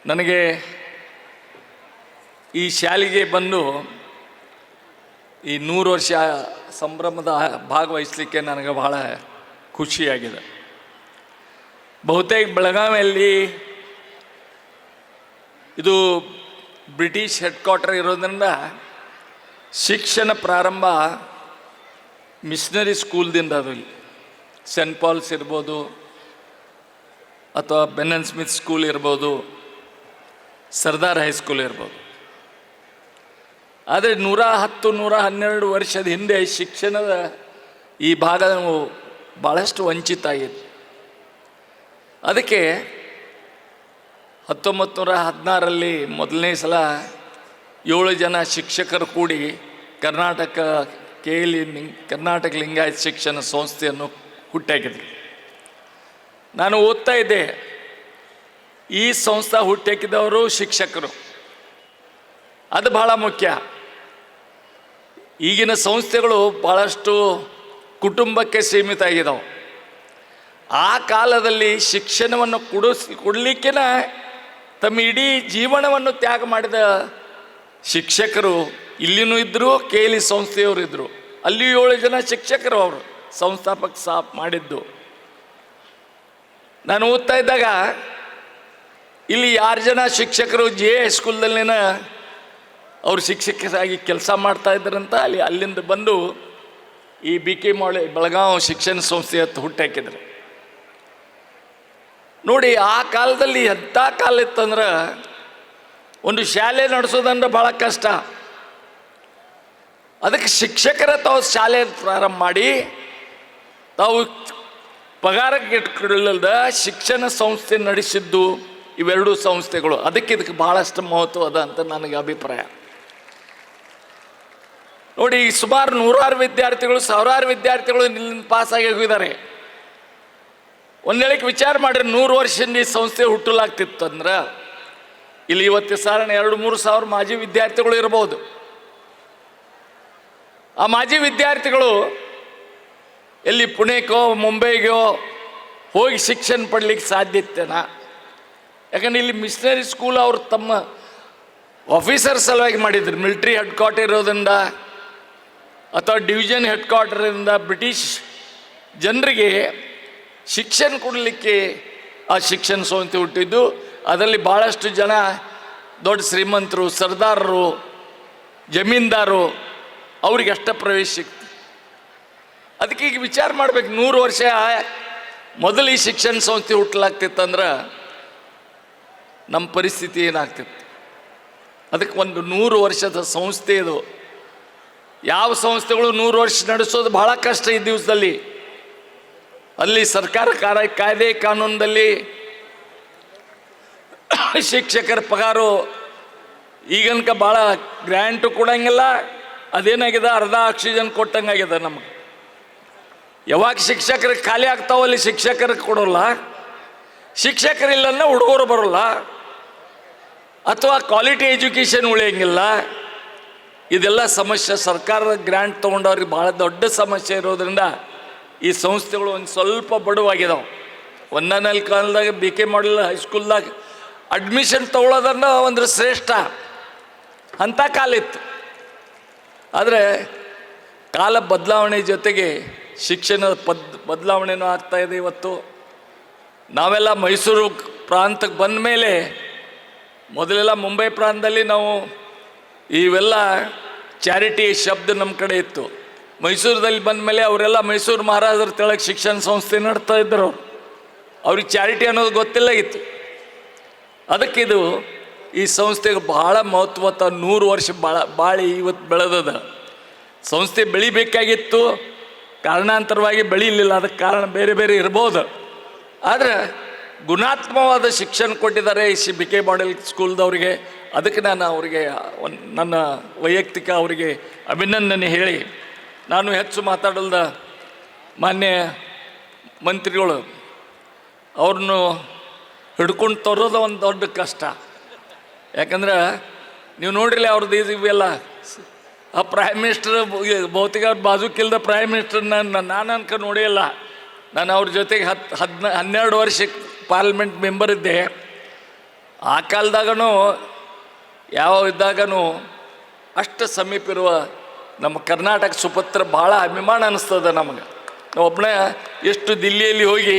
ನನಗೆ ಈ ಶಾಲೆಗೆ ಬಂದು ಈ 100 ವರ್ಷ ಸಂಭ್ರಮದ ಭಾಗವಹಿಸಲಿಕ್ಕೆ ನನಗೆ ಬಹಳ ಖುಷಿಯಾಗಿದೆ. ಬಹುತೇಕ ಬೆಳಗಾವಿಯಲ್ಲಿ ಇದು ಬ್ರಿಟಿಷ್ ಹೆಡ್ ಕ್ವಾರ್ಟರ್ ಇರೋದ್ರಿಂದ ಶಿಕ್ಷಣ ಪ್ರಾರಂಭ ಮಿಷನರಿ ಸ್ಕೂಲ್ದಿಂದ ಅದು. ಸೆಂಟ್ ಪಾಲ್ಸ್ ಇರ್ಬೋದು ಅಥವಾ ಬೆನ್ನನ್ ಸ್ಮಿತ್ ಸ್ಕೂಲ್ ಇರ್ಬೋದು, ಸರ್ದಾರ್ ಹೈಸ್ಕೂಲ್ ಇರ್ಬೋದು. ಆದರೆ 110-112 ವರ್ಷದ ಹಿಂದೆ ಶಿಕ್ಷಣದ ಈ ಭಾಗ ಭಾಳಷ್ಟು ವಂಚಿತ ಆಗಿತ್ತು. ಅದಕ್ಕೆ 1916ರಲ್ಲಿ ಮೊದಲನೇ ಸಲ 7 ಜನ ಶಿಕ್ಷಕರು ಕೂಡಿ ಕರ್ನಾಟಕ ಲಿಂಗಾಯತ ಶಿಕ್ಷಣ ಸಂಸ್ಥೆಯನ್ನು ಹುಟ್ಟಾಕಿದ್ರು. ನಾನು ಓದ್ತಾ ಇದ್ದೆ, ಈ ಸಂಸ್ಥೆ ಹುಟ್ಟಾಕಿದವರು ಶಿಕ್ಷಕರು. ಅದು ಬಹಳ ಮುಖ್ಯ. ಈಗಿನ ಸಂಸ್ಥೆಗಳು ಭಾಳಷ್ಟು ಕುಟುಂಬಕ್ಕೆ ಸೀಮಿತ ಆಗಿದ್ದಾವೆ. ಆ ಕಾಲದಲ್ಲಿ ಶಿಕ್ಷಣವನ್ನು ಕೊಡಲಿಕ್ಕೆ ತಮ್ಮ ಇಡೀ ಜೀವನವನ್ನು ತ್ಯಾಗ ಮಾಡಿದ ಶಿಕ್ಷಕರು ಇಲ್ಲಿನೂ ಇದ್ದರು, KLE ಸಂಸ್ಥೆಯವರು ಇದ್ದರು. ಅಲ್ಲಿ 7 ಜನ ಶಿಕ್ಷಕರು ಅವರು ಸಂಸ್ಥಾಪಕ ಮಾಡಿದ್ದು. ನಾನು ಓದ್ತಾ ಇದ್ದಾಗ ಇಲ್ಲಿ 6 ಜನ ಶಿಕ್ಷಕರು JA ಹೈಸ್ಕೂಲ್ದಲ್ಲಿನ ಅವರು ಶಿಕ್ಷಕರಾಗಿ ಕೆಲಸ ಮಾಡ್ತಾ ಇದ್ದರಂತ. ಅಲ್ಲಿಂದ ಬಂದು ಈ BK ಬೆಳಗಾವಿ ಶಿಕ್ಷಣ ಸಂಸ್ಥೆ ಹುಟ್ಟಾಕಿದ್ರು. ನೋಡಿ, ಆ ಕಾಲದಲ್ಲಿ ಎಂಥ ಕಾಲ ಇತ್ತಂದ್ರೆ ಒಂದು ಶಾಲೆ ನಡೆಸೋದಂದ್ರೆ ಭಾಳ ಕಷ್ಟ. ಅದಕ್ಕೆ ಶಿಕ್ಷಕರ ತಾವು ಶಾಲೆ ಪ್ರಾರಂಭ ಮಾಡಿ ತಾವು ಪಗಾರಕ್ಕೆ ಇಟ್ಕೊಳ್ಳದ ಶಿಕ್ಷಣ ಸಂಸ್ಥೆ ನಡೆಸಿದ್ದು ಇವೆರಡೂ ಸಂಸ್ಥೆಗಳು. ಇದಕ್ಕೆ ಭಾಳಷ್ಟು ಮಹತ್ವ ಅದ ಅಂತ ನನಗೆ ಅಭಿಪ್ರಾಯ. ನೋಡಿ, ಸುಮಾರು 100 ವಿದ್ಯಾರ್ಥಿಗಳು, 1000 ವಿದ್ಯಾರ್ಥಿಗಳು ಇಲ್ಲಿಂದ ಪಾಸಾಗಿ ಹೋಗಿದ್ದಾರೆ. ಒಂದು ವೇಳೆಗೆ ವಿಚಾರ ಮಾಡಿರಿ, 100 ವರ್ಷದಿಂದ ಈ ಸಂಸ್ಥೆ ಹುಟ್ಟಲಾಗ್ತಿತ್ತಂದ್ರೆ ಇಲ್ಲಿ ಇವತ್ತು ಸಾಧಾರಣ 2-3 ಸಾವಿರ ಮಾಜಿ ವಿದ್ಯಾರ್ಥಿಗಳು ಇರ್ಬೋದು. ಆ ಮಾಜಿ ವಿದ್ಯಾರ್ಥಿಗಳು ಎಲ್ಲಿ ಪುಣೆಗೋ ಮುಂಬೈಗೋ ಹೋಗಿ ಶಿಕ್ಷಣ ಪಡಲಿಕ್ಕೆ ಸಾಧ್ಯ ಇತ್ತೇನಾ? ಯಾಕಂದ್ರೆ ಇಲ್ಲಿ ಮಿಷನರಿ ಸ್ಕೂಲ್ ಅವರು ತಮ್ಮ ಆಫೀಸರ್ ಸಲುವಾಗಿ ಮಾಡಿದ್ರು. ಮಿಲಿಟ್ರಿ ಹೆಡ್ ಕ್ವಾರ್ಟರ್ ಇರೋದ್ರಿಂದ ಅಥವಾ ಡಿವಿಷನ್ ಹೆಡ್ ಕ್ವಾರ್ಟರಿಂದ ಬ್ರಿಟಿಷ್ ಜನರಿಗೆ ಶಿಕ್ಷಣ ಕೊಡಲಿಕ್ಕೆ ಆ ಶಿಕ್ಷಣ ಸಂಸ್ಥೆ ಹುಟ್ಟಿದ್ದು. ಅದರಲ್ಲಿ ಭಾಳಷ್ಟು ಜನ ದೊಡ್ಡ ಶ್ರೀಮಂತರು, ಸರ್ದಾರರು, ಜಮೀನ್ದಾರು, ಅವ್ರಿಗೆ ಅಷ್ಟ ಪ್ರವೇಶ ಸಿಕ್ತು. ಅದಕ್ಕೆ ಈಗ ವಿಚಾರ ಮಾಡ್ಬೇಕು, 100 ವರ್ಷ ಮೊದಲು ಈ ಶಿಕ್ಷಣ ಸಂಸ್ಥೆ ಹುಟ್ಟಲಾಗ್ತಿತ್ತಂದ್ರೆ ನಮ್ಮ ಪರಿಸ್ಥಿತಿ ಏನಾಗ್ತಿತ್ತು? ಅದಕ್ಕೆ ಒಂದು 100 ವರ್ಷದ ಸಂಸ್ಥೆ ಇದು. ಯಾವ ಸಂಸ್ಥೆಗಳು 100 ವರ್ಷ ನಡೆಸೋದು ಬಹಳ ಕಷ್ಟ ಈ ದಿವಸದಲ್ಲಿ. ಅಲ್ಲಿ ಸರ್ಕಾರ ಕಾಯ್ದೆ ಕಾನೂನಲ್ಲಿ ಶಿಕ್ಷಕರ ಪಗಾರು ಈಗನಕ ಭಾಳ ಗ್ರ್ಯಾಂಟು ಕೊಡಂಗಿಲ್ಲ. ಅದೇನಾಗಿದೆ, ಅರ್ಧ ಆಕ್ಸಿಜನ್ ಕೊಟ್ಟಂಗಾಗಿದೆ ನಮಗೆ. ಯಾವಾಗ ಶಿಕ್ಷಕರಿಗೆ ಖಾಲಿ ಆಗ್ತಾವಲ್ಲಿ ಶಿಕ್ಷಕರಿಗೆ ಕೊಡೋಲ್ಲ, ಶಿಕ್ಷಕರಿಲ್ಲ ಹುಡುಗರು ಬರೋಲ್ಲ, ಅಥವಾ ಕ್ವಾಲಿಟಿ ಎಜುಕೇಷನ್ ಉಳಿಯಂಗಿಲ್ಲ. ಇದೆಲ್ಲ ಸಮಸ್ಯೆ. ಸರ್ಕಾರದ ಗ್ರ್ಯಾಂಟ್ ತೊಗೊಂಡವ್ರಿಗೆ ಭಾಳ ದೊಡ್ಡ ಸಮಸ್ಯೆ ಇರೋದ್ರಿಂದ ಈ ಸಂಸ್ಥೆಗಳು ಒಂದು ಸ್ವಲ್ಪ ಬಡವಾಗಿದ್ದಾವೆ. ಒಂದನೇ ಕಾಲದಾಗ BK ಹೈಸ್ಕೂಲ್ದಾಗ ಅಡ್ಮಿಷನ್ ತೊಗೊಳೋದನ್ನ ಒಂದು ಶ್ರೇಷ್ಠ ಅಂಥ ಕಾಲ ಇತ್ತು. ಆದರೆ ಕಾಲ ಬದಲಾವಣೆ ಜೊತೆಗೆ ಶಿಕ್ಷಣದ ಬದಲಾವಣೆನೂ ಆಗ್ತಾಯಿದೆ. ಇವತ್ತು ನಾವೆಲ್ಲ ಮೈಸೂರು ಪ್ರಾಂತಕ್ಕೆ ಬಂದ ಮೇಲೆ, ಮೊದಲೆಲ್ಲ ಮುಂಬೈ ಪ್ರಾಂತದಲ್ಲಿ ನಾವು ಇವೆಲ್ಲ ಚಾರಿಟಿ ಶಬ್ದ ನಮ್ಮ ಕಡೆ ಇತ್ತು. ಮೈಸೂರದಲ್ಲಿ ಬಂದ ಮೇಲೆ ಅವರೆಲ್ಲ ಮೈಸೂರು ಮಹಾರಾಜರ ತೆಳಗೆ ಶಿಕ್ಷಣ ಸಂಸ್ಥೆ ನಡೆಸ್ತಾ ಇದ್ದರು. ಅವ್ರಿಗೆ ಚಾರಿಟಿ ಅನ್ನೋದು ಗೊತ್ತಿಲ್ಲ ಇತ್ತು. ಅದಕ್ಕಿದು ಈ ಸಂಸ್ಥೆಗೆ ಭಾಳ ಮಹತ್ವ. 100 ವರ್ಷ ಬಾಳಿ ಇವತ್ತು ಬೆಳೆದದ. ಸಂಸ್ಥೆ ಬೆಳಿಬೇಕಾಗಿತ್ತು, ಕಾರಣಾಂತರವಾಗಿ ಬೆಳೀಲಿಲ್ಲ. ಅದಕ್ಕೆ ಕಾರಣ ಬೇರೆ ಬೇರೆ ಇರ್ಬೋದು. ಆದರೆ ಗುಣಾತ್ಮಕವಾದ ಶಿಕ್ಷಣ ಕೊಟ್ಟಿದ್ದಾರೆ ಈ BK ಸ್ಕೂಲ್ದವರಿಗೆ. ಅದಕ್ಕೆ ನಾನು ಅವರಿಗೆ ನನ್ನ ವೈಯಕ್ತಿಕ ಅವರಿಗೆ ಅಭಿನಂದನೆ ಹೇಳಿ, ನಾನು ಹೆಚ್ಚು ಮಾತಾಡಲ್ದ ಮಾನ್ಯ ಮಂತ್ರಿಗಳು ಅವ್ರನ್ನು ಹಿಡ್ಕೊಂಡು ತರೋದು ಒಂದು ದೊಡ್ಡ ಕಷ್ಟ. ಯಾಕಂದ್ರೆ ನೀವು ನೋಡಿರಲಿ ಅವ್ರದ್ದು ಇವೆಲ್ಲ ಆ ಪ್ರೈಮ್ ಮಿನಿಸ್ಟರ್ ಬಹುತೇಕ ಅವ್ರ ಬಾಜುಕಿಲ್ದ ಪ್ರೈಮ್ ಮಿನಿಸ್ಟರ್ ನಾನು ಅನ್ಕ ನೋಡಿಲ್ಲ. ನಾನು ಅವ್ರ ಜೊತೆಗೆ 12 ವರ್ಷ ಪಾರ್ಲಿಮೆಂಟ್ ಮೆಂಬರ್ ಇದ್ದೆ. ಆ ಕಾಲದಾಗನೂ ಯಾವ ಇದ್ದಾಗನೂ ಅಷ್ಟು ಸಮೀಪ ಇರುವ ನಮ್ಮ ಕರ್ನಾಟಕ ಸುಪುತ್ರ ಭಾಳ ಅಭಿಮಾನ ಅನ್ನಿಸ್ತದೆ ನಮಗೆ. ಒಬ್ಬನೇ ಎಷ್ಟು ದಿಲ್ಲಿಯಲ್ಲಿ ಹೋಗಿ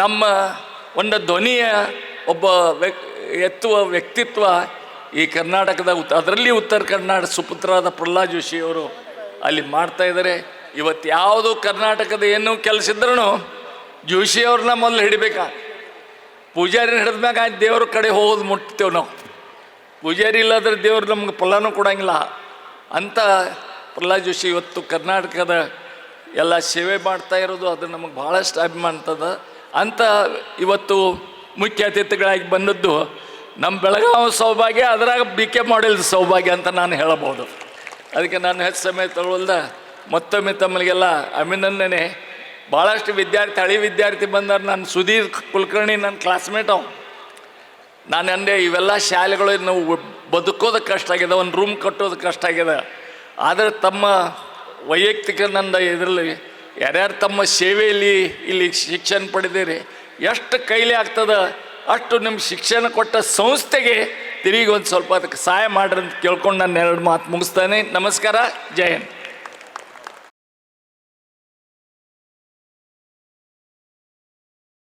ನಮ್ಮ ಒಂದು ಧ್ವನಿಯ ಒಬ್ಬ ಎತ್ತುವ ವ್ಯಕ್ತಿತ್ವ ಈ ಕರ್ನಾಟಕದ ಅದರಲ್ಲಿ ಉತ್ತರ ಕರ್ನಾಟಕ ಸುಪುತ್ರರಾದ ಪ್ರಹ್ಲಾದ್ ಜೋಶಿಯವರು ಅಲ್ಲಿ ಮಾಡ್ತಾಯಿದ್ದಾರೆ. ಇವತ್ತು ಯಾವುದು ಕರ್ನಾಟಕದ ಏನೂ ಕೆಲಸ ಇದ್ರೂ ಜೋಶಿಯವ್ರನ್ನ ಮೊದಲು ಹಿಡಿಬೇಕಾ. ಪೂಜಾರಿನ ಹಿಡಿದ್ಮ್ಯಾಗ ದೇವ್ರ ಕಡೆ ಹೋಗೋದು ಮುಟ್ತೇವೆ ನಾವು. ಪೂಜಾರಿ ಇಲ್ಲಾದ್ರೆ ದೇವ್ರು ನಮ್ಗೆ ಫಲನೂ ಕೊಡೋಂಗಿಲ್ಲ ಅಂತ ಪ್ರಹ್ಲಾದ್ ಜೋಶಿ ಇವತ್ತು ಕರ್ನಾಟಕದ ಎಲ್ಲ ಸೇವೆ ಮಾಡ್ತಾ ಇರೋದು ಅದು ನಮಗೆ ಭಾಳಷ್ಟು ಅಭಿಮಾನ ಅಂತ ಇವತ್ತು ಮುಖ್ಯ ಅತಿಥಿಗಳಾಗಿ ಬಂದದ್ದು ನಮ್ಮ ಬೆಳಗಾವಿ ಸೌಭಾಗ್ಯ, ಅದರಾಗ BK ಮಾಡೆಲ್ ಸೌಭಾಗ್ಯ ಅಂತ ನಾನು ಹೇಳಬಹುದು. ಅದಕ್ಕೆ ನಾನು ಹೆಚ್ಚು ಸಮಯ ತಗೊಳ್ದ ಮತ್ತೊಮ್ಮೆ ತಮ್ಮರಿಗೆಲ್ಲ ಅಭಿನಂದನೆ. ಭಾಳಷ್ಟು ವಿದ್ಯಾರ್ಥಿ ಹಳಿ ವಿದ್ಯಾರ್ಥಿ ಬಂದಾರ. ನಾನು ಸುಧೀರ್ ಕುಲಕರ್ಣಿ ನನ್ನ ಕ್ಲಾಸ್ಮೇಟ್ ಅವ. ನಾನು ಅಂದೆ ಇವೆಲ್ಲ ಶಾಲೆಗಳು ನಾವು ಬದುಕೋದಕ್ಕೆ ಕಷ್ಟ ಆಗಿದೆ, ಒಂದು ರೂಮ್ ಕಟ್ಟೋದಕ್ಕೆ ಕಷ್ಟ ಆಗಿದೆ. ಆದರೆ ತಮ್ಮ ವೈಯಕ್ತಿಕ ನಂದು ಇದರಲ್ಲಿ ಯಾರ್ಯಾರು ತಮ್ಮ ಸೇವೆಯಲ್ಲಿ ಇಲ್ಲಿ ಶಿಕ್ಷಣ ಪಡೆದಿರಿ, ಎಷ್ಟು ಕೈಲಿ ಆಗ್ತದೆ ಅಷ್ಟು ನಿಮ್ಮ ಶಿಕ್ಷಣ ಕೊಟ್ಟ ಸಂಸ್ಥೆಗೆ ತಿರುಗಿ ಒಂದು ಸ್ವಲ್ಪ ಅದಕ್ಕೆ ಸಹಾಯ ಮಾಡ್ರಿ ಅಂತ ಕೇಳ್ಕೊಂಡು ನಾನು 2 ಮಾತು ಮುಗಿಸ್ತಾನೆ. ನಮಸ್ಕಾರ, ಜೈ ಹಿಂದ್.